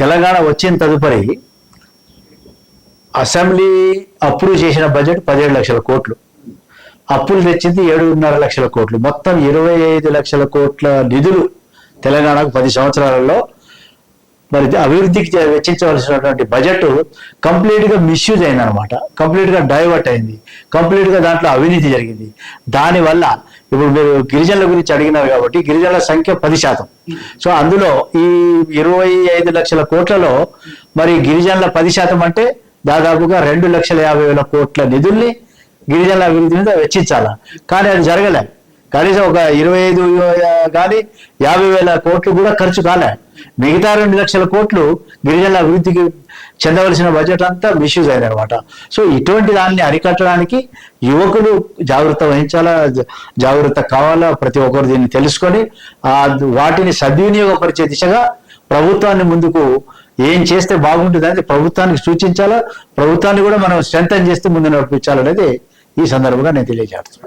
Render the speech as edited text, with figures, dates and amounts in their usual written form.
తెలంగాణ వచ్చిన తదుపరి assembly approve చేసిన బడ్జెట్ 17 లక్షల కోట్లు, అప్పులు తెచ్చింది 7.5 లక్షల కోట్లు, మొత్తం 25 లక్షల కోట్ల నిధులు తెలంగాణకు 10 సంవత్సరాలలో మరి అభివృద్ధికి వెచ్చించవలసినటువంటి బడ్జెట్ కంప్లీట్గా మిస్యూజ్ అయింది అనమాట, కంప్లీట్గా డైవర్ట్ అయింది, కంప్లీట్గా దాంట్లో అవినీతి జరిగింది. దానివల్ల ఇప్పుడు మీరు గిరిజనుల గురించి అడిగినారు కాబట్టి గిరిజనుల సంఖ్య 10%. సో అందులో ఈ 25 లక్షల కోట్లలో మరి గిరిజనుల 10% అంటే దాదాపుగా 2,50,000 కోట్ల నిధుల్ని గిరిజనుల అభివృద్ధి మీద వెచ్చించాల. కానీ అది జరగలే. కనీసం ఒక 25 కానీ 50,000 కోట్లు కూడా ఖర్చు కాలే. మిగతా 2 లక్షల కోట్లు గిరిజనుల అభివృద్ధికి చెందవలసిన బడ్జెట్ అంతా మిస్యూజ్ అయింది అనమాట. సో ఇటువంటి దాన్ని అరికట్టడానికి యువకులు జాగ్రత్త వహించాలా, జాగ్రత్త కావాలా. ప్రతి ఒక్కరు దీన్ని తెలుసుకొని వాటిని సద్వినియోగపరిచే దిశగా ప్రభుత్వాన్ని ముందుకు ఏం చేస్తే బాగుంటుంది అనేది ప్రభుత్వానికి సూచించాలా, ప్రభుత్వాన్ని కూడా మనం స్ట్రెంథన్ చేస్తే ముందు నడిపించాలనేది ఈ సందర్భంగా నేను తెలియజేస్తున్నాను.